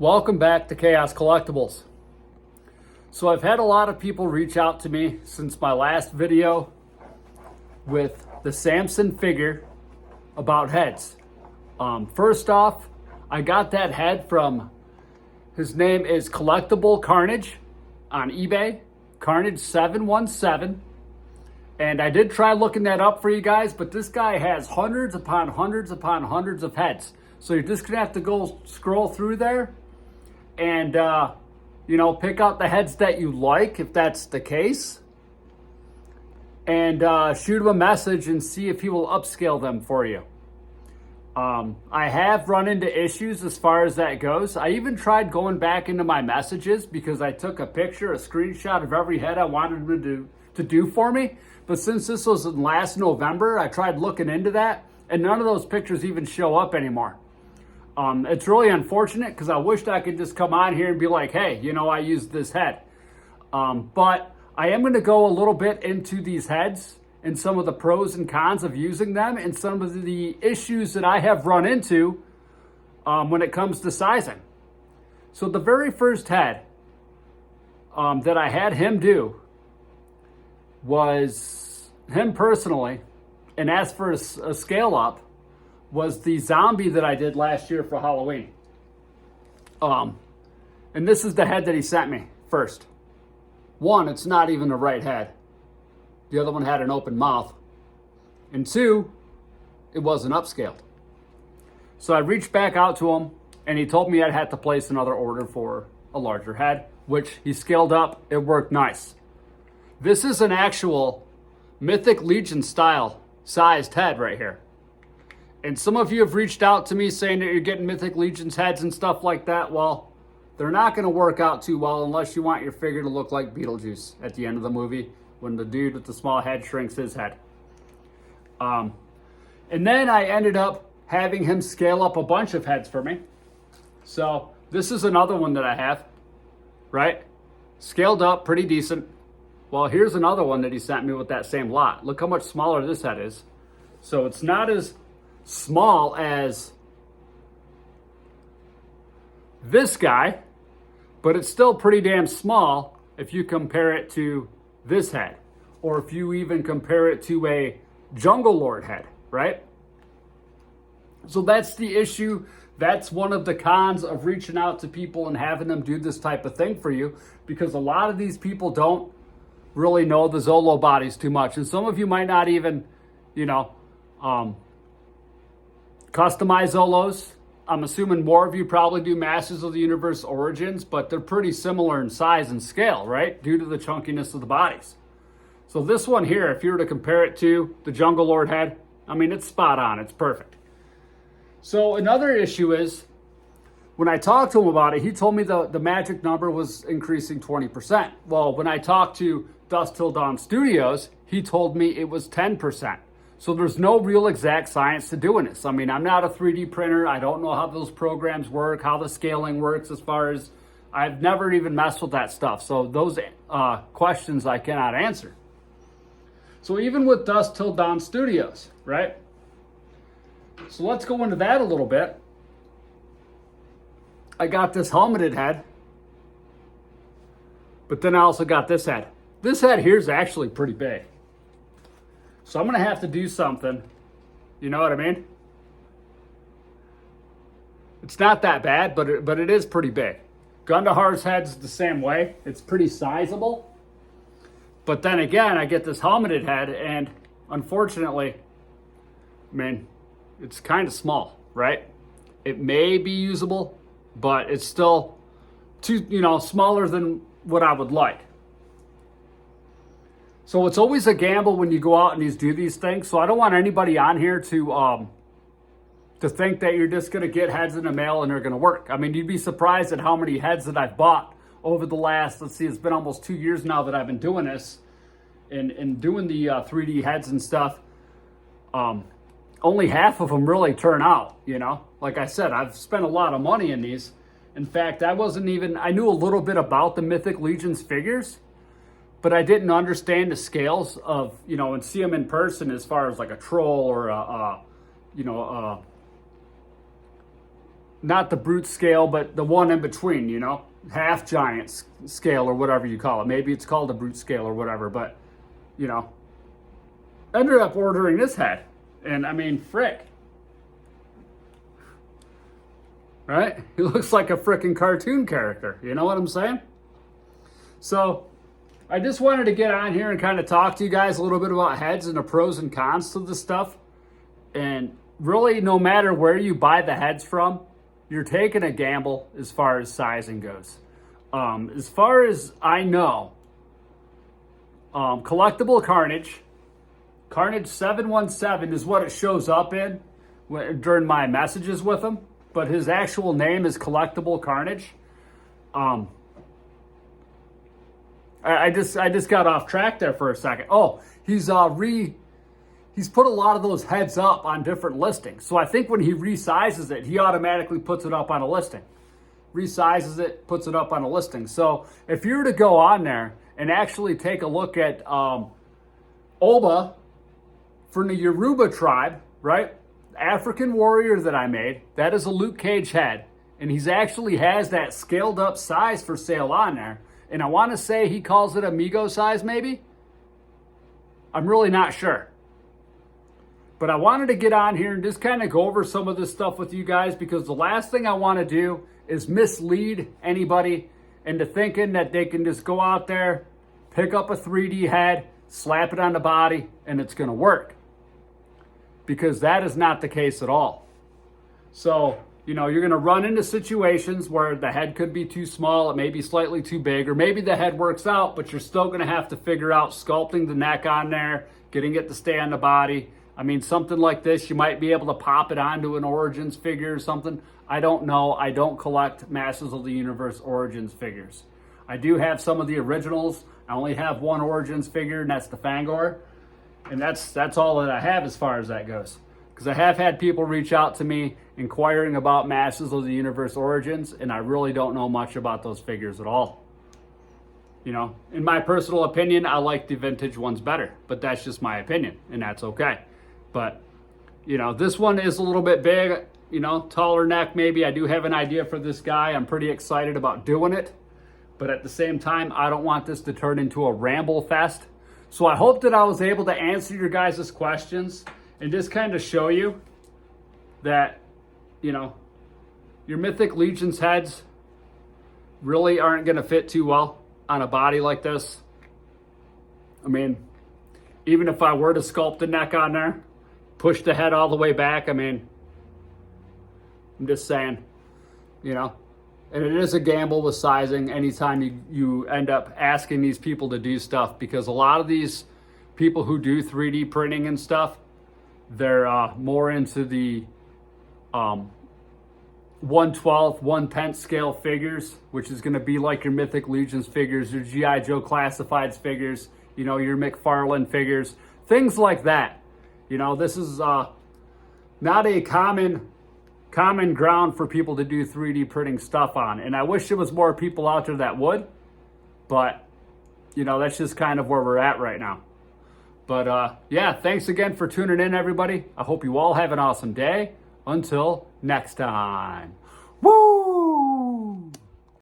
Welcome back to Chaos Collectibles. So I've had a lot of people reach out to me since my last video with the Samson figure about heads. First off, I got that head from, his name is Collectible Carnage on eBay, Carnage 717. And I did try looking that up for you guys, but this guy has hundreds upon hundreds upon hundreds of heads. So you're just gonna have to go scroll through there and pick out the heads that you like, if that's the case, and shoot him a message and see if he will upscale them for you. I have run into issues as far as that goes. I even tried going back into my messages because I took a picture, a screenshot of every head I wanted him to do for me. But since this was last November, I tried looking into that, and none of those pictures even show up anymore. It's really unfortunate because I wished I could just come on here and be like, hey, I used this head. But I am going to go a little bit into these heads and some of the pros and cons of using them and some of the issues that I have run into when it comes to sizing. So the very first head that I had him do was him personally, and as for a scale up, was the zombie that I did last year for Halloween. And this is the head that he sent me first. One, it's not even the right head. The other one had an open mouth. And two, it wasn't upscaled. So I reached back out to him and he told me I'd have to place another order for a larger head, which he scaled up. It worked nice. This is an actual Mythic Legion style sized head right here. And some of you have reached out to me saying that you're getting Mythic Legion's heads and stuff like that. Well, they're not going to work out too well unless you want your figure to look like Beetlejuice at the end of the movie when the dude with the small head shrinks his head. And then I ended up having him scale up a bunch of heads for me. So this is another one that I have, right? Scaled up, pretty decent. Well, here's another one that he sent me with that same lot. Look how much smaller this head is. So it's not as small as this guy, but it's still pretty damn small if you compare it to this head, or if you even compare it to a Jungle Lord head, right? So that's the issue. That's one of the cons of reaching out to people and having them do this type of thing for you, because a lot of these people don't really know the Zolo bodies too much. And some of you might not even, customize Zolos. I'm assuming more of you probably do Masters of the Universe Origins, but they're pretty similar in size and scale, right? Due to the chunkiness of the bodies. So this one here, if you were to compare it to the Jungle Lord head, it's spot on. It's perfect. So another issue is, when I talked to him about it, he told me the magic number was increasing 20%. Well, when I talked to Dusk Till Dawn Studios, he told me it was 10%. So there's no real exact science to doing this. I'm not a 3D printer. I don't know how those programs work, how the scaling works, as far as I've never even messed with that stuff. So those questions I cannot answer. So even with Dusk Till Dawn Studios, right? So let's go into that a little bit. I got this helmeted head, but then I also got this head. This head here is actually pretty big. So I'm going to have to do something. You know what I mean? It's not that bad, but it is pretty big. Gundahar's head's the same way. It's pretty sizable. But then again, I get this helmeted head, and unfortunately, it's kind of small, right? It may be usable, but it's still too, smaller than what I would like. So it's always a gamble when you go out and do these things. So I don't want anybody on here to think that you're just going to get heads in the mail and they're going to work. You'd be surprised at how many heads that I've bought over the last, it's been almost 2 years now that I've been doing this and doing the 3D heads and stuff. Only half of them really turn out, Like I said, I've spent a lot of money in these. In fact, I knew a little bit about the Mythic Legion's figures, but I didn't understand the scales of, and see them in person as far as like a troll or not the brute scale, but the one in between, you know, half giant scale or whatever you call it. Maybe it's called a brute scale or whatever, but, you know, ended up ordering this head. And I mean, frick. Right? He looks like a frickin' cartoon character. You know what I'm saying? So I just wanted to get on here and kind of talk to you guys a little bit about heads and the pros and cons to this stuff. And really, no matter where you buy the heads from, you're taking a gamble as far as sizing goes. As far as I know, Collectible Carnage 717 is what it shows up in during my messages with him. But his actual name is Collectible Carnage. I just got off track there for a second. Oh, he's put a lot of those heads up on different listings. So I think when he resizes it, he automatically puts it up on a listing. Resizes it, puts it up on a listing. So if you were to go on there and actually take a look at Oba from the Yoruba tribe, right? African warrior that I made, that is a Luke Cage head. And he's actually has that scaled up size for sale on there. And I want to say he calls it amigo size maybe. I'm really not sure. But I wanted to get on here and just kind of go over some of this stuff with you guys, because the last thing I want to do is mislead anybody into thinking that they can just go out there, pick up a 3D head, slap it on the body, and it's going to work. Because that is not the case at all. So, you know, you're going to run into situations where the head could be too small, it may be slightly too big, or maybe the head works out, but you're still going to have to figure out sculpting the neck on there, getting it to stay on the body. I mean, something like this, you might be able to pop it onto an Origins figure or something. I don't know. I don't collect Masters of the Universe Origins figures. I do have some of the originals. I only have one Origins figure, and that's the Fangor. And that's all that I have as far as that goes. Because I have had people reach out to me inquiring about Masters of the Universe Origins, and I really don't know much about those figures at all. You know, in my personal opinion, I like the vintage ones better, but that's just my opinion, and that's okay. But, you know, this one is a little bit big, you know, taller neck maybe. I do have an idea for this guy. I'm pretty excited about doing it. But at the same time, I don't want this to turn into a ramble fest. So I hope that I was able to answer your guys' questions and just kind of show you that, you know, your Mythic Legions heads really aren't going to fit too well on a body like this. I mean, even if I were to sculpt the neck on there, push the head all the way back, I mean, I'm just saying, you know. And it is a gamble with sizing anytime you end up asking these people to do stuff, because a lot of these people who do 3D printing and stuff, they're more into the 1/12, 1/10 scale figures, which is going to be like your Mythic Legions figures, your G.I. Joe Classifieds figures, you know, your McFarlane figures, things like that. You know, this is not a common ground for people to do 3D printing stuff on. And I wish there was more people out there that would, but, you know, that's just kind of where we're at right now. But, yeah, thanks again for tuning in, everybody. I hope you all have an awesome day. Until next time.